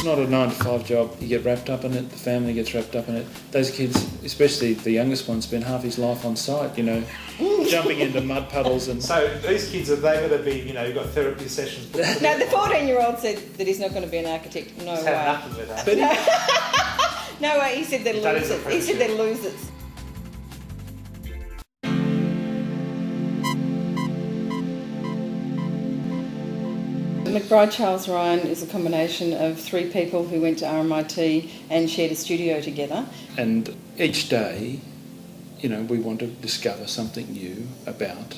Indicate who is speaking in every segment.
Speaker 1: not a 9-to-5 job. You get wrapped up in it, the family gets wrapped up in it. Those kids, especially the youngest one, spend half his life on site, jumping into mud puddles. And
Speaker 2: so these kids, are they going to be, you've got therapy sessions?
Speaker 3: No, the 14-year-old said that he's not going to be an architect. No way.
Speaker 2: Had enough of it,
Speaker 3: No way, he said they're losers. He said they're losers. McBride Charles Ryan is a combination of 3 people who went to RMIT and shared a studio together.
Speaker 1: And each day, we want to discover something new about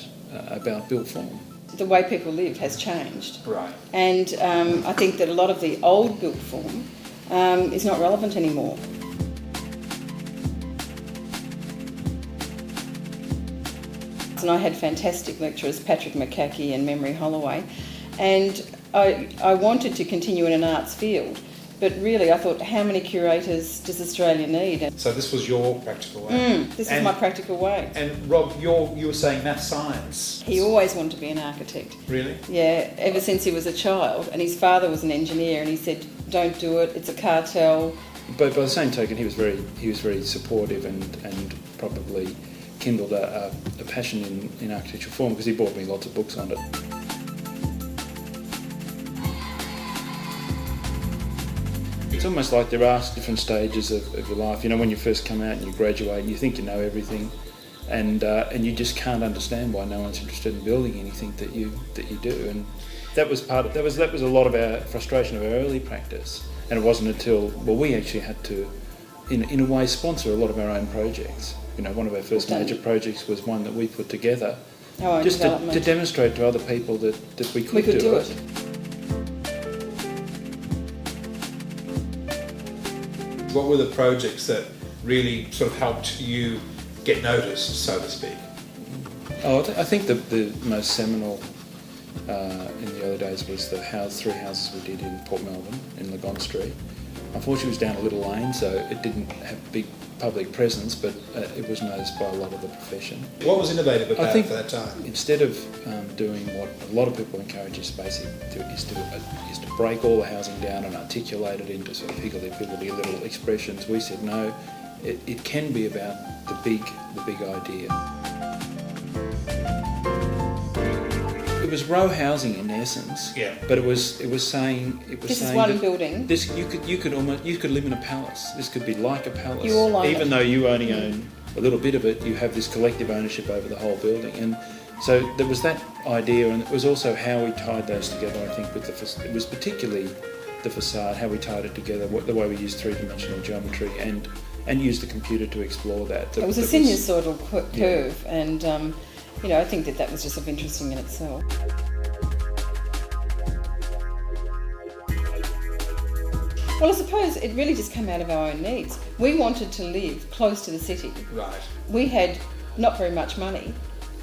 Speaker 1: built form.
Speaker 3: The way people live has changed.
Speaker 2: Right.
Speaker 3: And I think that a lot of the old built form is not relevant anymore. And I had fantastic lecturers, Patrick McCackey and Memory Holloway, and I wanted to continue in an arts field, but really I thought, how many curators does Australia need?
Speaker 2: So this was your practical way?
Speaker 3: This is my practical way.
Speaker 2: And Rob, you were saying math science.
Speaker 3: He always wanted to be an architect.
Speaker 2: Really?
Speaker 3: Yeah, ever since he was a child, and his father was an engineer, and he said, don't do it, it's a cartel.
Speaker 1: But by the same token, he was very supportive and probably kindled a passion in architectural form, because he bought me lots of books on it. It's almost like there are different stages of your life. When you first come out and you graduate and you think you know everything, and you just can't understand why no one's interested in building anything that you do. And that was a lot of our frustration of our early practice. And it wasn't until we actually had to, in a way, sponsor a lot of our own projects. One of our first major projects was one that we put together just to demonstrate to other people that we could do it.
Speaker 2: What were the projects that really sort of helped you get noticed, so to speak?
Speaker 1: I think the most seminal in the early days was the 3 houses we did in Port Melbourne, in Legon Street. Unfortunately, it was down a little lane, so it didn't have big public presence, but it was noticed by a lot of the profession.
Speaker 2: What was innovative about it for that time?
Speaker 1: Instead of doing what a lot of people encourage us basically is to break all the housing down and articulate it into sort of higgledy-piggledy little expressions, we said no, it can be about the big idea. It was row housing in essence, but it was saying
Speaker 3: this is one building.
Speaker 1: This you could live in a palace. This could be like a palace.
Speaker 3: You all own
Speaker 1: even
Speaker 3: it.
Speaker 1: Though you only own a little bit of it, you have this collective ownership over the whole building. And so there was that idea, and it was also how we tied those together. I think it was particularly the facade, how we tied it together, the way we used 3-dimensional geometry, and used the computer to explore that.
Speaker 3: It was a sinusoidal curve, and I think that was just sort of interesting in itself. Well, I suppose it really just came out of our own needs. We wanted to live close to the city.
Speaker 2: Right.
Speaker 3: We had not very much money,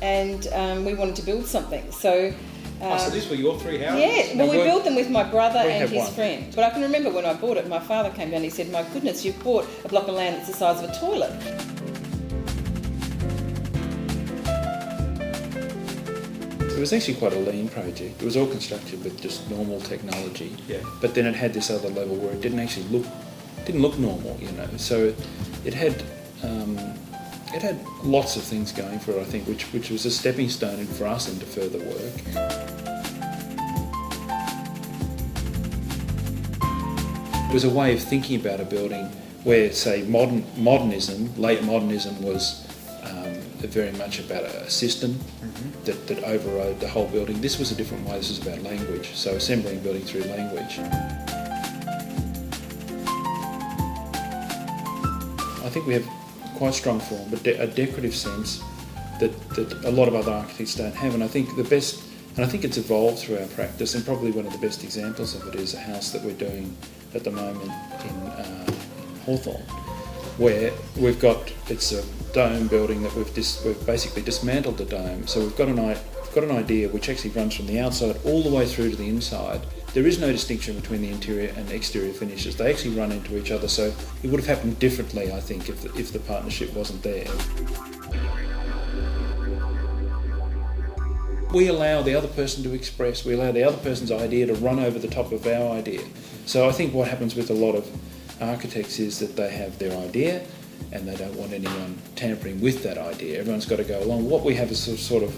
Speaker 3: and we wanted to build something. So
Speaker 2: so these were your 3 houses?
Speaker 3: Yeah, well, we built them with my brother and his friend. But I can remember when I bought it, my father came down and he said, my goodness, you've bought a block of land that's the size of a toilet.
Speaker 1: It was actually quite a lean project. It was all constructed with just normal technology. Yeah. But then it had this other level where it didn't look normal, So it had lots of things going for it, I think, which was a stepping stone for us into further work. It was a way of thinking about a building where, say, late modernism was very much about a system that overrode the whole building. This was a different way. This was about language, so assembling a building through language. I think we have quite strong form, but a decorative sense that a lot of other architects don't have, and I think it's evolved through our practice, and probably one of the best examples of it is a house that we're doing at the moment in Hawthorne, where it's a dome building that we've basically dismantled the dome. So we've got an idea which actually runs from the outside all the way through to the inside. There is no distinction between the interior and exterior finishes. They actually run into each other. So it would have happened differently, I think, if the partnership wasn't there. we allow the other person to express, we allow the other person's idea to run over the top of our idea. So I think what happens with a lot of architects is that they have their idea and they don't want anyone tampering with that idea. Everyone's got to go along. What we have is a sort of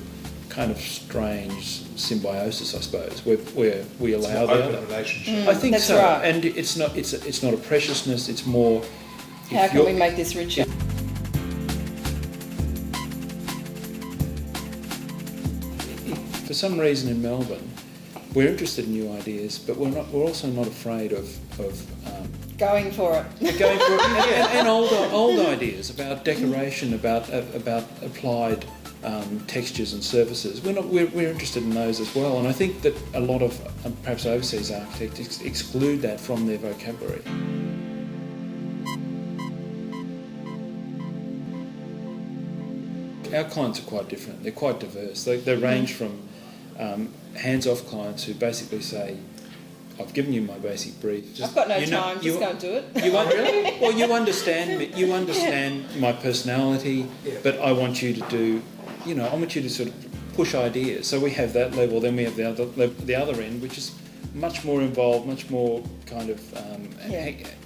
Speaker 1: kind of strange symbiosis, I suppose, where we allow the other
Speaker 2: relationship.
Speaker 1: I think
Speaker 3: that's
Speaker 1: so,
Speaker 3: right.
Speaker 1: and it's not a preciousness. It's more.
Speaker 3: How can we make this richer?
Speaker 1: For some reason in Melbourne, we're interested in new ideas, but we're also not afraid of
Speaker 3: Going for it.
Speaker 1: going for it, and old ideas about decoration, about applied textures and surfaces. We're interested in those as well, and I think that a lot of perhaps overseas architects exclude that from their vocabulary. Our clients are quite different. They're quite diverse. They range from hands-off clients who basically say, I've given you my basic brief.
Speaker 3: I've got no time, just go and do it.
Speaker 1: Really? Well, you understand me. You understand my personality, but I want you to do, I want you to sort of push ideas. So we have that level. Then we have the other end, which is much more involved, much more kind of...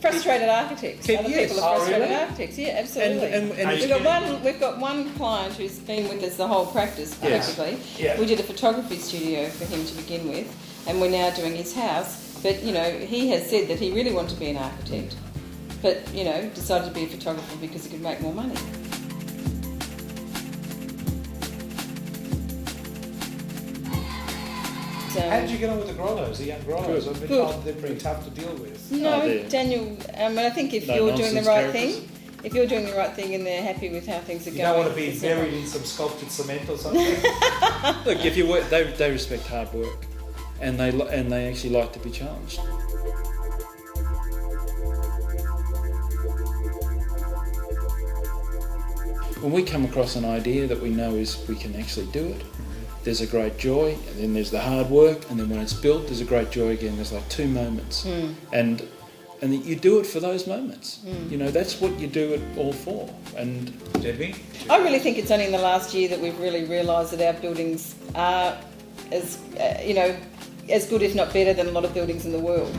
Speaker 3: frustrated architects. Other people are frustrated architects. Yeah, absolutely. And we've got one client who's been with us the whole practice, practically.
Speaker 2: Yeah.
Speaker 3: We did a photography studio for him to begin with, and we're now doing his house. But, he has said that he really wanted to be an architect, but, decided to be a photographer because he could make more money.
Speaker 2: How did you get on with the Grollos, the young Grollos? I've been told they're pretty tough to deal with.
Speaker 3: No, Daniel, I think if you're doing the right thing, if you're doing the right thing and they're happy with how things are going...
Speaker 2: You don't want to be buried in some sculptured cement or something?
Speaker 1: Look, if you work, they respect hard work, and they actually like to be challenged. When we come across an idea that we know we can actually do it, there's a great joy, and then there's the hard work, and then when it's built, there's a great joy again. There's like two moments, and you do it for those moments. That's what you do it all for. And
Speaker 2: Debbie?
Speaker 3: I really think it's only in the last year that we've really realised that our buildings are as good, if not better, than a lot of buildings in the world.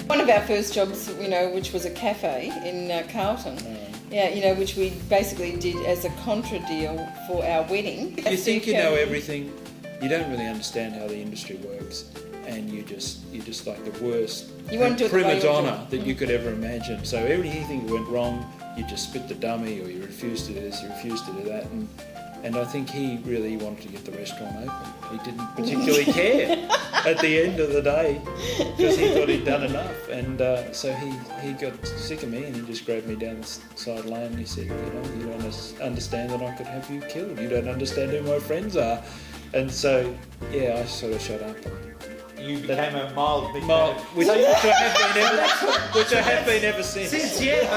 Speaker 3: One of our first jobs, which was a cafe in Carlton, which we basically did as a contra deal for our wedding.
Speaker 1: You think you know everything, you don't really understand how the industry works, and you just like the worst prima donna that you could ever imagine. So anything that went wrong, you just spit the dummy, or you refused to do this, you refused to do that, and I think he really wanted to get the restaurant open. He didn't particularly care at the end of the day, because he thought he'd done enough. And so he got sick of me, and he just grabbed me down the side lane and he said, you don't understand that I could have you killed. You don't understand who my friends are. And so, I sort of shut up.
Speaker 2: You became a mild
Speaker 1: which I have been ever since.
Speaker 2: Since, yeah.